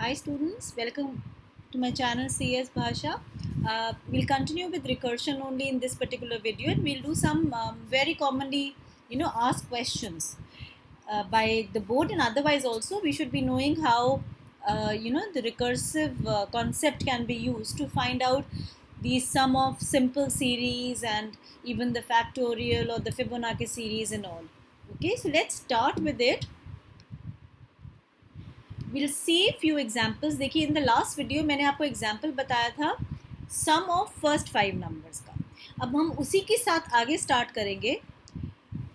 Hi students, welcome to my channel CS Bhasha. We'll continue with recursion only in this particular video, and we'll do some very commonly asked questions by the board, and otherwise also we should be knowing how the recursive concept can be used to find out the sum of simple series and even the factorial or the Fibonacci series and all. Okay, so let's start with it. We'll see few examples. देखिए in the last video मैंने आपको example बताया था sum of first 5 numbers का. अब हम उसी के साथ आगे start करेंगे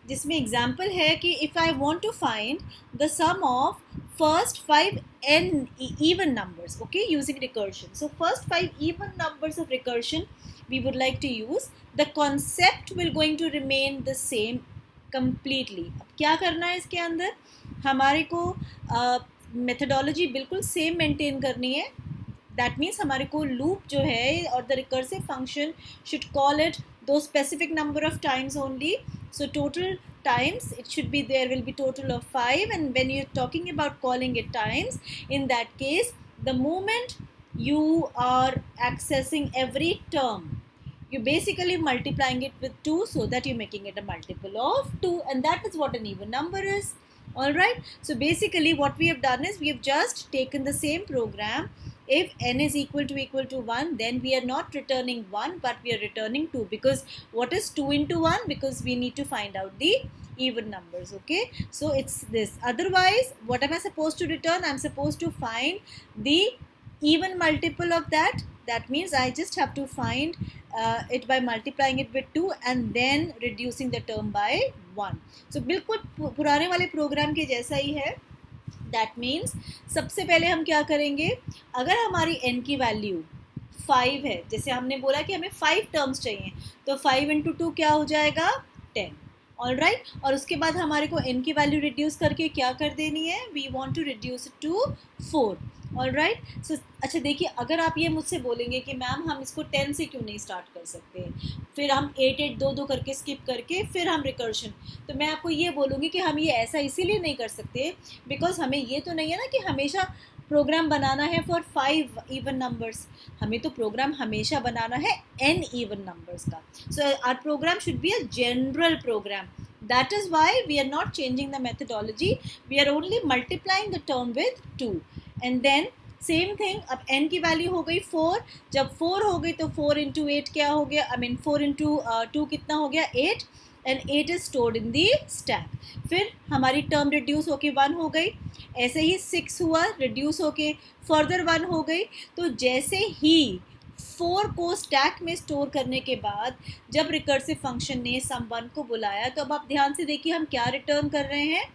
जिसमें example है कि if I want to find the sum of first 5 n even numbers, okay, using recursion. So first 5 even numbers of recursion we would like to use. The concept will going to remain the same completely. अब क्या करना है इसके अंदर, हमारे को methodology बिल्कुल same maintain करनी है. दैट मीन्स हमारे को लूप जो है और the recursive function should call it दो specific number of times only. So total times it should be, there will be total of 5, and when you're talking about calling it times, in that case the moment you are accessing every term, you're basically multiplying it with 2 so that you're making it a multiple of 2, and that is what an even number is. Alright, so basically what we have done is we have just taken the same program. If n is equal to 1, then we are not returning 1 but we are returning 2, because what is 2 into 1? Because we need to find out the even numbers. Okay, so it's this. Otherwise what am I supposed to return? I'm supposed to find the even multiple of that. That means I just have to find it by multiplying it with 2 and then reducing the term by 1. So बिल्कुल पुराने वाले programme के जैसा ही है. That means सबसे पहले हम क्या करेंगे, अगर हमारी n की वैल्यू 5 है, जैसे हमने बोला कि हमें 5 टर्म्स चाहिए, तो 5 इंटू 2 क्या हो जाएगा 10. ऑल राइट, और उसके बाद हमारे को n की वैल्यू रिड्यूस करके क्या कर देनी है, we want to reduce it to 4. All right, so अच्छा देखिए, अगर आप ये मुझसे बोलेंगे कि मैम हम इसको 10 से क्यों नहीं स्टार्ट कर सकते, फिर हम 8 8 2 2 करके स्किप करके फिर हम रिकर्शन, तो मैं आपको ये बोलूँगी कि हम ये ऐसा इसीलिए नहीं कर सकते बिकॉज हमें ये तो नहीं है ना कि हमेशा प्रोग्राम बनाना है फॉर 5 इवन नंबर्स, हमें तो प्रोग्राम हमेशा बनाना है n इवन नंबर्स का. So our program should be a general program. That is why we are not changing the methodology. We are only multiplying the term with 2. And then same thing, अब n की value हो गई 4, जब 4 हो गई तो 4 into 8 क्या हो गया, आई मीन 4 इंटू 2 कितना हो गया 8, and 8 is stored in the stack. फिर हमारी टर्म रिड्यूस होके 1 हो गई, ऐसे ही 6 हुआ, रिड्यूस होके फर्दर 1 हो गई. तो जैसे ही 4 को स्टैक में स्टोर करने के बाद जब रिकर्सिव फंक्शन ने सम 1 को बुलाया, तो अब आप ध्यान से देखिए हम क्या रिटर्न कर रहे हैं,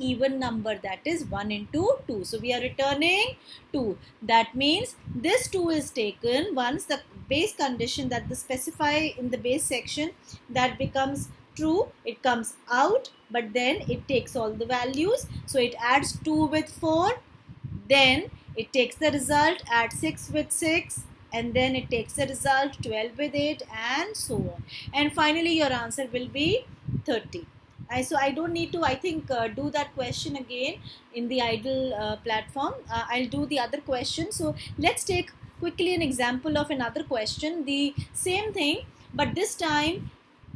even number, that is 1 into 2. So we are returning 2. That means this 2 is taken once the base condition that the specify in the base section that becomes true, it comes out, but then it takes all the values. So it adds 2 with 4, then it takes the result, adds 6 with 6, and then it takes the result 12 with 8, and so on, and finally your answer will be 30. So I don't need to, I think, do that question again in the idle platform. I'll do the other question. So let's take quickly an example of another question, the same thing, but this time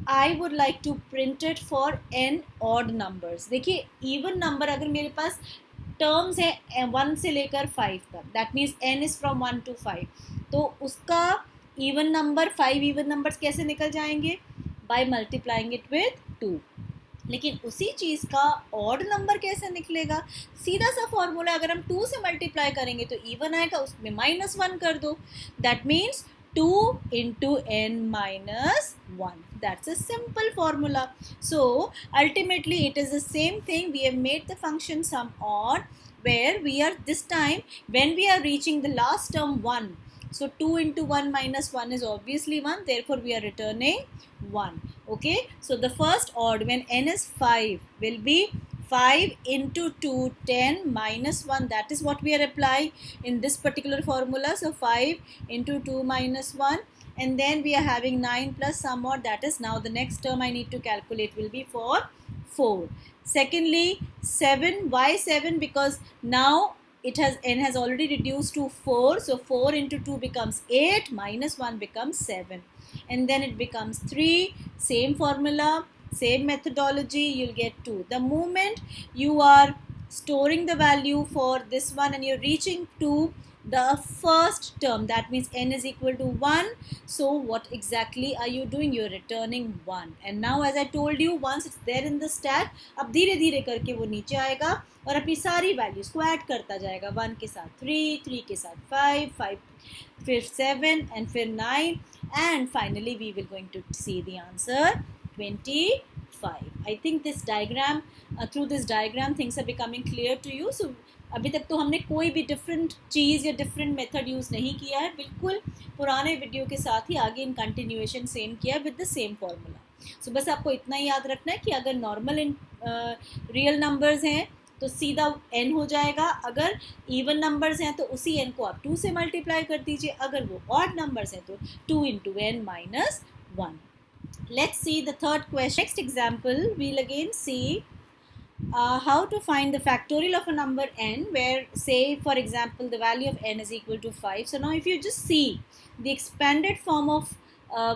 I would like to print it for n odd numbers. देखिए even number अगर मेरे पास terms है 1 से लेकर 5 तक, that means n is from 1 to 5, तो उसका even number 5 even numbers कैसे निकल जाएंगे, by multiplying it with 2. लेकिन उसी चीज़ का ऑड नंबर कैसे निकलेगा, सीधा सा फॉर्मूला, अगर हम 2 से मल्टीप्लाई करेंगे तो इवन आएगा, उसमें -1 कर दो. That means 2 into n minus 1. That's a simple formula. So ultimately it is the same thing. We have made the function sum odd, where we are this time when we are reaching the last term 1. So 2 into 1 minus 1 is obviously 1. Therefore we are returning 1. Okay, so the first odd when n is 5 will be 5 into 2 10 minus 1. That is what we are applying in this particular formula. So 5 into 2 minus 1, and then we are having 9 plus some odd. That is now the next term I need to calculate will be for 4. Secondly 7. Why 7? Because now n has already reduced to 4, so 4 into 2 becomes 8, minus 1 becomes 7, and then it becomes 3. Same formula, same methodology, you'll get 2. The moment you are storing the value for this one and you're reaching to the first term, that means n is equal to 1, so what exactly are you doing? You're returning 1. And now, as I told you, once it's there in the stack, अब धीरे धीरे करके वो नीचे आएगा और अपनी सारी वैल्यूज को ऐड करता जाएगा, 1 के साथ 3, 3 के साथ 5, 5 फिर 7 and फिर 9, and finally we will going to see the answer 25. I think this diagram, through this diagram things are becoming clear to you. So अभी तक तो हमने कोई भी डिफरेंट चीज़ या डिफरेंट मेथड यूज़ नहीं किया है, बिल्कुल पुराने वीडियो के साथ ही आगे इन कंटिन्यूएशन सेम किया विद द सेम फार्मूला. सो बस आपको इतना ही याद रखना है कि अगर नॉर्मल रियल नंबर्स हैं तो सीधा n हो जाएगा, अगर इवन नंबर्स हैं तो उसी n को आप 2 से मल्टीप्लाई कर दीजिए, अगर वो ऑड नंबर्स हैं तो 2 into n minus 1. Let's see the third question. Next example, we'll again see how to find the factorial of a number n, where say for example the value of n is equal to 5. So now if you just see the expanded form of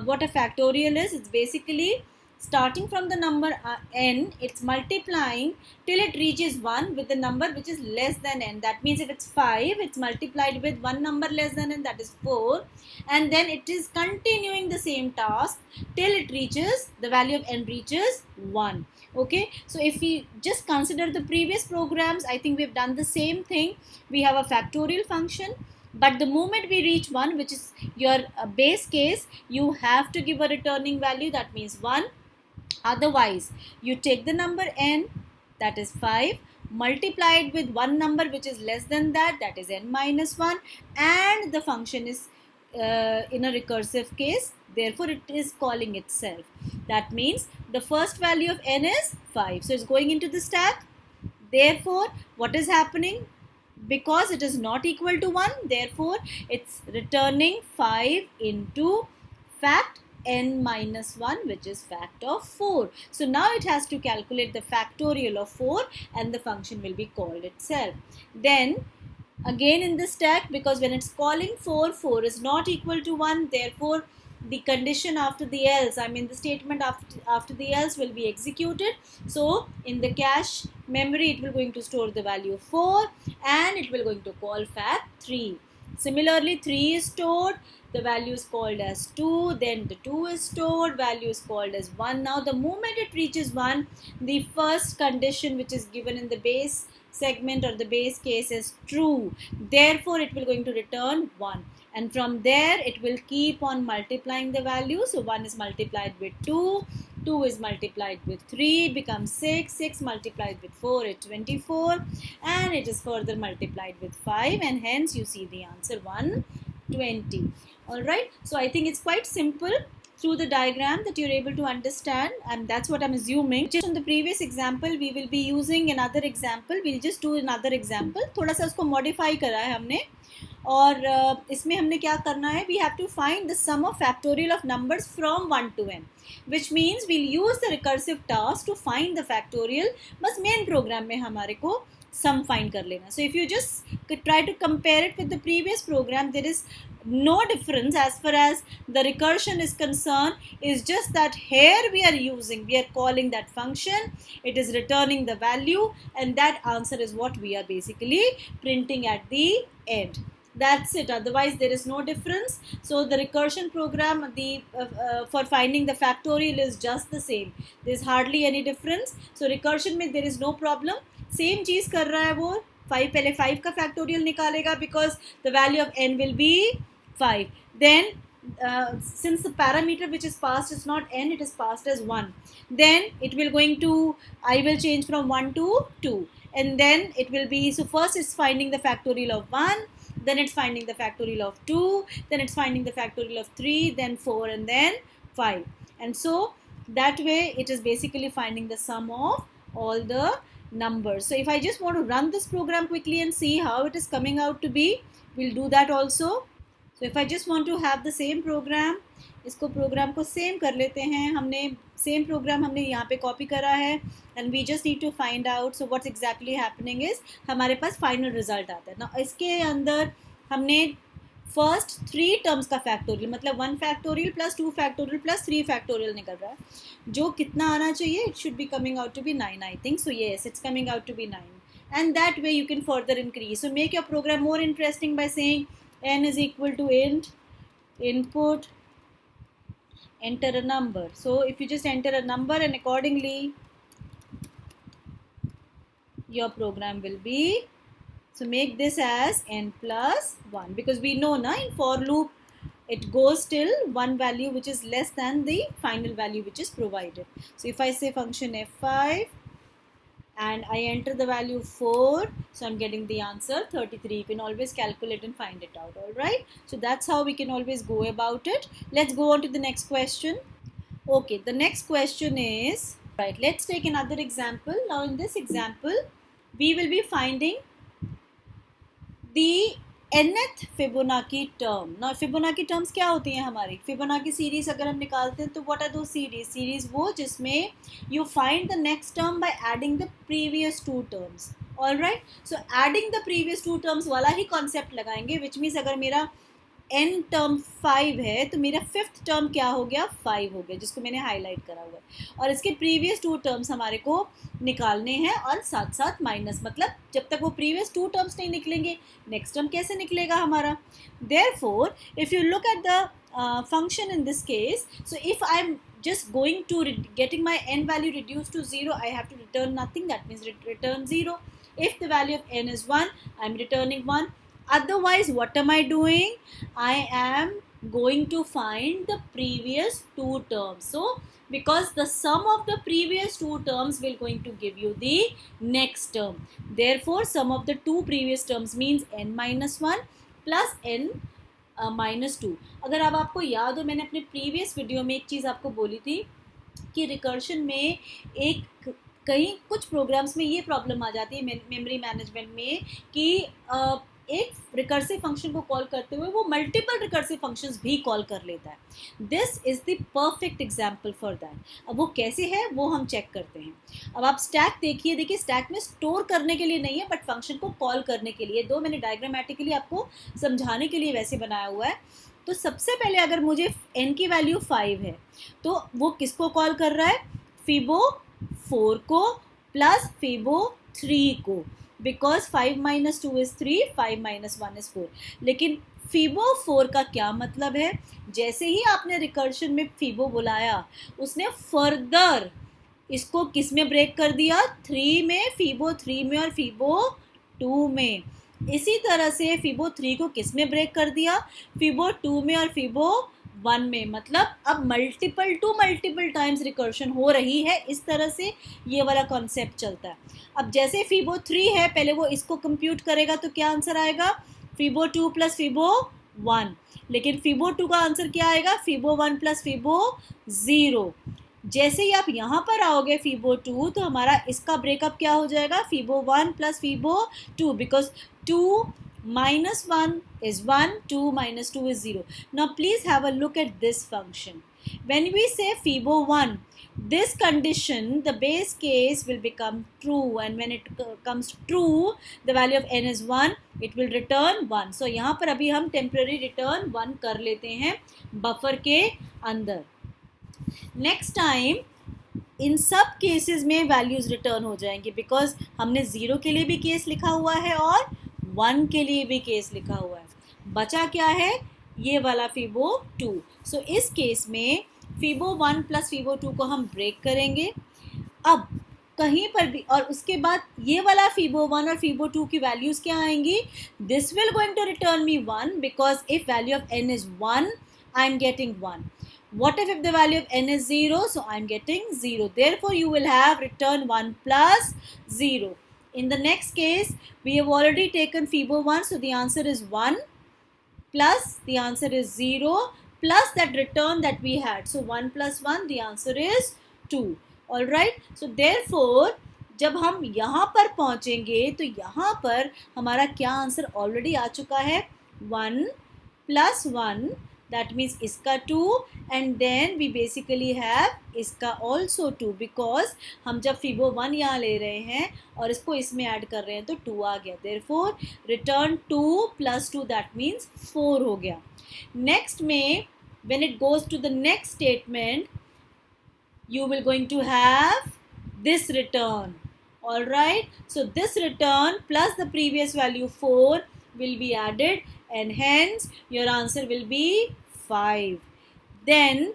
what a factorial is, it's basically starting from the number n, it's multiplying till it reaches 1 with the number which is less than n. That means if it's 5, it's multiplied with one number less than n, that is 4, and then it is continuing the same task till it reaches, the value of n reaches 1. Okay, so if we just consider the previous programs, I think we've done the same thing. We have a factorial function, but the moment we reach 1, which is your base case, you have to give a returning value, that means 1. Otherwise, you take the number n, that is 5, multiplied with one number which is less than that, that is n minus 1, and the function is in a recursive case, therefore it is calling itself. That means the first value of n is 5, so it's going into the stack. Therefore, what is happening? Because it is not equal to 1, therefore it's returning 5 into fact n minus 1, which is fact of 4. So now it has to calculate the factorial of 4 and the function will be called itself. Then again in the stack, because when it's calling 4, 4 is not equal to 1, therefore the condition after the else, I mean the statement after the else will be executed. So in the cache memory it will going to store the value of 4 and it will going to call fact 3. Similarly 3 is stored, the value is called as 2, then the 2 is stored, value is called as 1. Now the moment it reaches 1, the first condition which is given in the base segment or the base case is true, therefore it will going to return 1, and from there it will keep on multiplying the value. So 1 is multiplied with 2, 2 is multiplied with 3 becomes 6, 6 multiplied with 4 is 24, and it is further multiplied with 5, and hence you see the answer 120. Alright, so I think it's quite simple through the diagram that you're able to understand, and that's what I'm assuming. Just on the previous example we will be using another example. We'll just do another example. थोड़ा सा उसको modify करा है हमने, और इसमें हमने क्या करना है, we have to find the sum of factorial of numbers from 1 to n, which means we'll use the recursive task to find the factorial. बस main program में हमारे को sum find कर लेना. So if you just try to compare it with the previous program, there is no difference as far as the recursion is concerned. Is just that here we are calling that function, it is returning the value, and that answer is what we are basically printing at the end. That's it, otherwise there is no difference. So the recursion program, for finding the factorial is just the same. There is hardly any difference. So recursion में there is no problem. Same चीज़ कर रहा है वो, 5 पहले 5 का factorial निकालेगा because the value of n will be 5. Then since the parameter which is passed is not n, it is passed as 1. Then it will going to, I will change from 1 to 2. And then it will be, so first it's finding the factorial of 1, then it's finding the factorial of 2, then it's finding the factorial of 3, then 4, and then 5. And so that way it is basically finding the sum of all the numbers. So if I just want to run this program quickly and see how it is coming out to be, we'll do that also. So if I just want to have the same program, इसको program को same कर लेते हैं, हमने same programme हमने यहाँ पे copy करा है and we just need to find out so what's exactly happening is हमारे पास फाइनल रिजल्ट आता है ना। इसके अंदर हमने फर्स्ट 3 टर्म्स का फैक्टोरियल मतलब 1 factorial plus 2 factorial plus 3 factorial निकल रहा है, जो कितना आना चाहिए, it should be coming out to be 9 I think, so yes it's coming out to be 9 and that way you can further increase. So make your program more interesting by saying n is equal to int input enter a number. So if you just enter a number and accordingly your program will be, so make this as n plus 1 because we know na in for loop it goes till one value which is less than the final value which is provided. So if I say function f5 and I enter the value 4, so I'm getting the answer 33. You can always calculate and find it out, alright? So that's how we can always go about it. Let's go on to the next question. Okay, the next question is, right, let's take another example. Now in this example, we will be finding the nth Fibonacci term. ना Fibonacci terms क्या होती हैं हमारी, Fibonacci series अगर हम निकालते हैं तो व्हाट आर दो सीरीज वो जिसमें you find the next term by adding the previous 2 terms. Alright, so adding the previous 2 terms वाला ही कॉन्सेप्ट लगाएंगे, विच मीन्स अगर मेरा n टर्म 5 है तो मेरा 5th टर्म क्या हो गया, 5 हो गया, जिसको मैंने हाईलाइट करा हुआ है, और इसके प्रीवियस 2 टर्म्स हमारे को निकालने हैं और साथ साथ माइनस, मतलब जब तक वो प्रीवियस 2 टर्म्स नहीं निकलेंगे नेक्स्ट टर्म कैसे निकलेगा हमारा. Therefore if you look at the function in this case, so if I am just going to getting my n value reduced to 0, I have to return nothing, that means return 0. If the value of n is 1, I am returning 1. Otherwise, what am I doing? I am going to find the previous 2 terms. So, because the sum of the previous 2 terms will going to give you the next term. Therefore, sum of the 2 previous terms means n minus 1 plus n minus 2. अगर अब आपको याद हो, मैंने अपने previous video में एक चीज़ आपको बोली थी कि रिकर्शन में एक कहीं कुछ प्रोग्राम्स में ये प्रॉब्लम आ जाती है मेमोरी मैनेजमेंट में कि एक रिकर्सिव फंक्शन को कॉल करते हुए वो मल्टीपल रिकर्सिव फंक्शंस भी कॉल कर लेता है. This is the perfect example for that. अब वो कैसे है वो हम चेक करते हैं. अब आप स्टैक देखिए स्टैक में स्टोर करने के लिए नहीं है बट फंक्शन को कॉल करने के लिए. दो मैंने डायग्रामेटिकली आपको समझाने के लिए वैसे बनाया हुआ है. तो सबसे पहले अगर मुझे n की वैल्यू 5 है तो वो किसको कॉल कर रहा है, फिबो 4 को प्लस फिबो 3 को, because 5 minus 2 is 3, 5 minus 1 is 4. लेकिन फिबो 4 का क्या मतलब है, जैसे ही आपने रिकर्शन में फिबो बुलाया उसने फर्दर इसको किस में ब्रेक कर दिया, 3 में, फिबो 3 में और फिबो 2 में. इसी तरह से फिबो 3 को किस में ब्रेक कर दिया, फिबो 2 में और फिबो 1 में. मतलब अब multiple to multiple times recursion हो रही है. इस तरह से ये वाला कॉन्सेप्ट चलता है. अब जैसे फिबो 3 है, पहले वो इसको कंप्यूट करेगा तो क्या आंसर आएगा, फिबो 2 प्लस फिबो 1. लेकिन फिबो 2 का आंसर क्या आएगा, फिबो 1 प्लस फिबो 0. जैसे ही आप यहाँ पर आओगे फिबो 2 तो हमारा इसका ब्रेकअप क्या हो जाएगा, फिबो 1 plus फिबो 2, because 2 minus 1 is 1, 2 minus 2 is 0. Now please have a look at this function. When we say fibo 1, this condition, the base case will become true, and when it comes true, the value of n is 1, it will return 1. So यहाँ पर अभी हम temporary return 1 कर लेते हैं buffer के अंदर. Next time इन सब केसेस में वैल्यूज़ रिटर्न हो जाएंगी, बिकॉज हमने 0 के लिए भी केस लिखा हुआ है और 1 के लिए भी केस लिखा हुआ है. बचा क्या है, ये वाला फिबो 2. सो इस केस में फिबो 1 प्लस फिबो 2 को हम ब्रेक करेंगे. अब कहीं पर भी, और उसके बाद ये वाला फिबो 1 और फिबो 2 की वैल्यूज़ क्या आएंगी, this will going to return me 1, because if value of n is 1, I am getting 1. What if the value of n is 0? So I am getting 0. Therefore, you will have return 1 plus 0. In the next case, we have already taken fibo 1, so the answer is 1 plus the answer is 0 plus that return that we had. So 1 plus 1, the answer is 2. Alright. So therefore, जब हम यहाँ पर पहुँचेंगे तो यहाँ पर हमारा क्या आंसर ऑलरेडी आ चुका है, 1 plus 1, that means इसका 2, and then we basically have इसका also 2, because हम जब फिबो 1 यहाँ ले रहे हैं और इसको इसमें ऐड कर रहे हैं तो 2 आ गया, therefore return 2 plus 2, that means 4 हो गया. Next में when it goes to the next statement, you will going to have this return. All right, so this return plus the previous value 4 will be added, and hence your answer will be 5. Then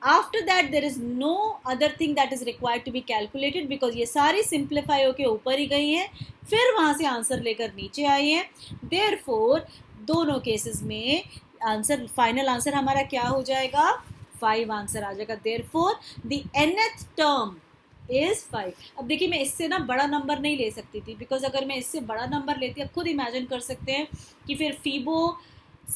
after that there is no other thing that is required to be calculated, because ये सारी simplify होके ऊपर ही गई हैं, फिर वहाँ से answer लेकर नीचे आई हैं. Therefore दोनों केसेस में आंसर, फाइनल आंसर हमारा क्या हो जाएगा, 5 आंसर आ जाएगा. Therefore the nth term is 5. अब देखिए मैं इससे ना बड़ा नंबर नहीं ले सकती थी, बिकॉज अगर मैं इससे बड़ा नंबर लेती, अब खुद इमेजिन कर सकते हैं कि फिर फीबो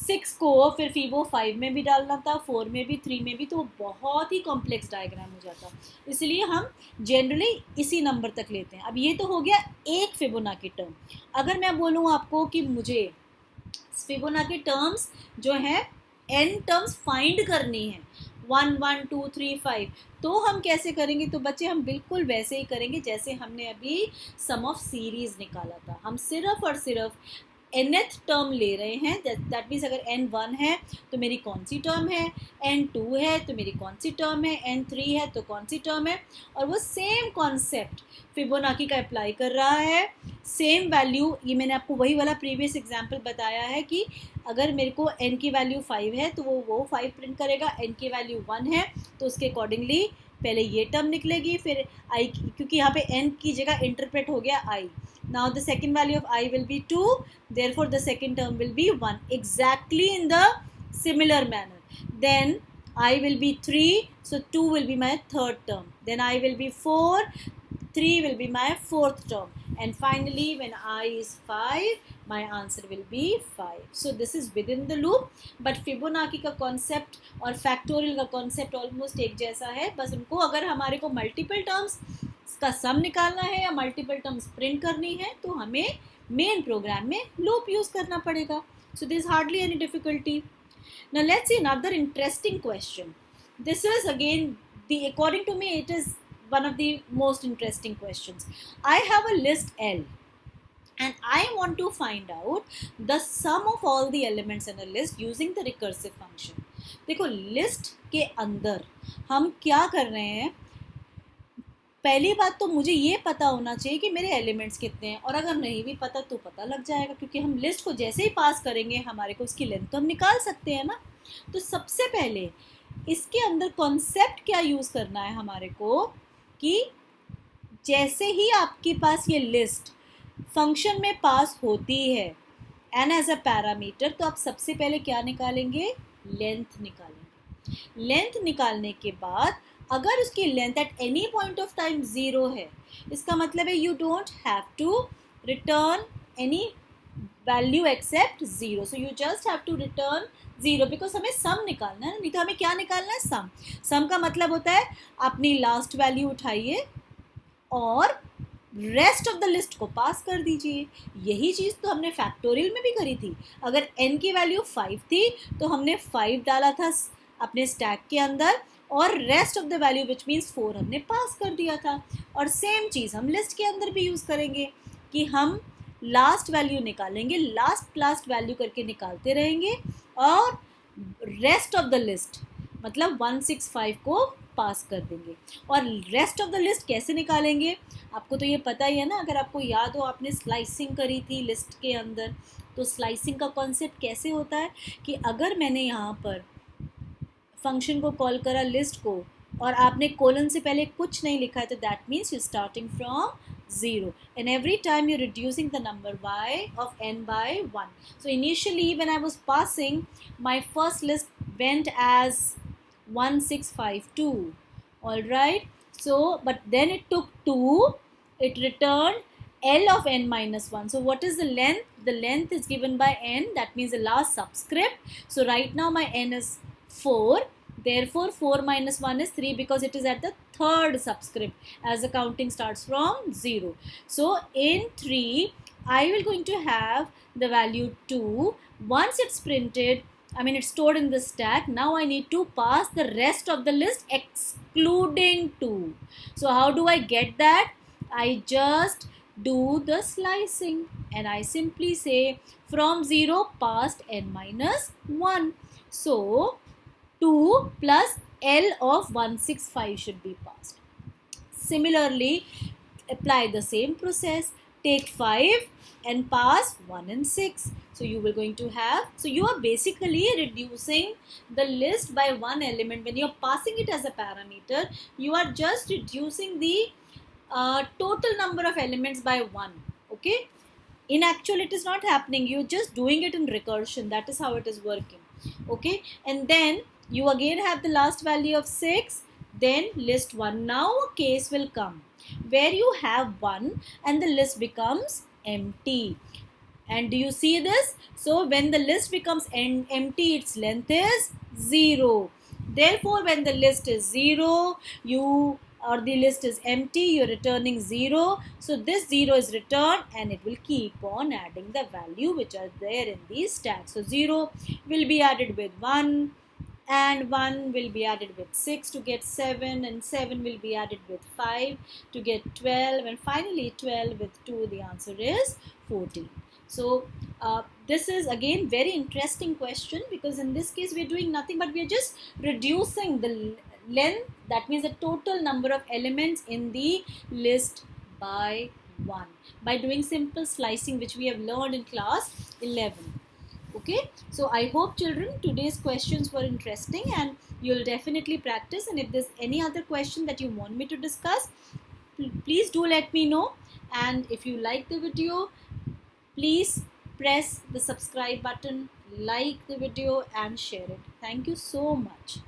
6 को फिर फीबो 5 में भी डालना था, 4 में भी, 3 में भी, तो बहुत ही कॉम्प्लेक्स डायग्राम हो जाता. इसलिए हम जनरली इसी नंबर तक लेते हैं. अब ये तो हो गया एक फिबोनाची टर्म. अगर मैं बोलूँ आपको कि मुझे फिबोनाची टर्म्स जो है n टर्म्स फाइंड करनी है, 1 1 2 3 5, तो हम कैसे करेंगे? तो बच्चे हम बिल्कुल वैसे ही करेंगे जैसे हमने अभी सम ऑफ सीरीज निकाला था. हम सिर्फ और सिर्फ nth टर्म ले रहे हैं. दैट मीन्स अगर n1 है तो मेरी कौन सी टर्म है, n2 है तो मेरी कौन सी टर्म है, n3 है तो कौन सी टर्म है. और वो सेम कॉन्सेप्ट फिबोनाची का अप्लाई कर रहा है. सेम वैल्यू, ये मैंने आपको वही वाला प्रीवियस एग्जांपल बताया है कि अगर मेरे को n की वैल्यू 5 है तो वो 5 प्रिंट करेगा, n की वैल्यू 1 है तो उसके अकॉर्डिंगली पहले ये टर्म निकलेगी, फिर i, क्योंकि यहाँ पे n की जगह इंटरप्रेट हो गया i. Now the second value of I will be 2, therefore the second term will be 1, exactly in the similar manner. Then I will be 3, so 2 will be my third term. Then I will be 4, 3 will be my fourth term. And finally when I is 5, my answer will be 5. So this is within the loop, but Fibonacci का concept और factorial का concept almost एक जैसा है. बस उनको अगर हमारे को multiple terms का सम निकालना है या मल्टीपल टर्म्स प्रिंट करनी है तो हमें मेन प्रोग्राम में लूप यूज करना पड़ेगा. So this hardly any difficulty. Now let's see another interesting question. This is again the, according to me it is one of the most interesting questions. I have a list L and I want to find out the sum of all the elements in a list using the recursive function. देखो list के अंदर हम क्या कर रहे हैं, पहली बात तो मुझे ये पता होना चाहिए कि मेरे एलिमेंट्स कितने हैं, और अगर नहीं भी पता तो पता लग जाएगा, क्योंकि हम लिस्ट को जैसे ही पास करेंगे हमारे को उसकी लेंथ तो हम निकाल सकते हैं ना. तो सबसे पहले इसके अंदर कॉन्सेप्ट क्या यूज़ करना है हमारे को, कि जैसे ही आपके पास ये लिस्ट फंक्शन में पास होती है एन एज अ पैरामीटर, तो आप सबसे पहले क्या निकालेंगे, लेंथ निकालेंगे. लेंथ निकालने के बाद अगर उसकी length at any point of time 0 है, इसका मतलब है you don't have to return any value except 0. So you just have to return 0, because हमें सम निकालना है. नहीं तो हमें क्या निकालना है, सम. सम का मतलब होता है अपनी लास्ट वैल्यू उठाइए और रेस्ट ऑफ द लिस्ट को पास कर दीजिए. यही चीज़ तो हमने फैक्टोरियल में भी करी थी. अगर n की वैल्यू 5 थी तो हमने 5 डाला था अपने स्टैक के अंदर, और rest of the value which means 4 हमने पास कर दिया था. और सेम चीज़ हम लिस्ट के अंदर भी यूज़ करेंगे कि हम लास्ट वैल्यू निकालेंगे, लास्ट वैल्यू करके निकालते रहेंगे, और रेस्ट ऑफ द लिस्ट मतलब 165 को पास कर देंगे. और रेस्ट ऑफ द लिस्ट कैसे निकालेंगे, आपको तो ये पता ही है ना. अगर आपको याद हो आपने स्लाइसिंग करी थी लिस्ट के अंदर, तो स्लाइसिंग का कॉन्सेप्ट कैसे होता है कि अगर मैंने यहाँ पर फंक्शन को कॉल करा लिस्ट को, और आपने कोलन से पहले कुछ नहीं लिखा है, तो that means you starting from 0, and every time you're reducing the number y of n by 1. So initially when I was passing, my first list went as 1652. All right, so but then it took 2, it returned L of n minus 1. So what is the length? The length is given by n, that means the last subscript. So right now my n is 4, therefore 4 minus 1 is 3, because it is at the third subscript as the counting starts from 0. So in 3 I will going to have the value 2. Once it's printed, I mean, it's stored in the stack. Now I need to pass the rest of the list excluding 2. So how do I get that? I just do the slicing and I simply say from 0 past n minus 1. So 2 plus L of 165 should be passed. Similarly, apply the same process. Take 5 and pass 1 and 6. So you will going to have, so you are basically reducing the list by one element. When you're passing it as a parameter, you are just reducing the total number of elements by 1. Okay, in actual it is not happening, you're just doing it in recursion. That is how it is working. Okay, and then you again have the last value of 6. Then list 1. Now a case will come where you have 1 and the list becomes empty. And do you see this? So when the list becomes empty, its length is 0. Therefore, when the list is 0, or the list is empty, you're returning 0. So this 0 is returned and it will keep on adding the value which are there in the stack. So 0 will be added with 1 and 1 will be added with 6 to get 7, and 7 will be added with 5 to get 12, and finally 12 with 2, the answer is 14. So this is again very interesting question, because in this case we are doing nothing but we are just reducing the length, that means the total number of elements in the list by 1 by doing simple slicing, which we have learned in class 11. Okay, so I hope children today's questions were interesting and you'll definitely practice, and if there's any other question that you want me to discuss, please do let me know. And if you like the video, please press the subscribe button, like the video and share it. Thank you so much.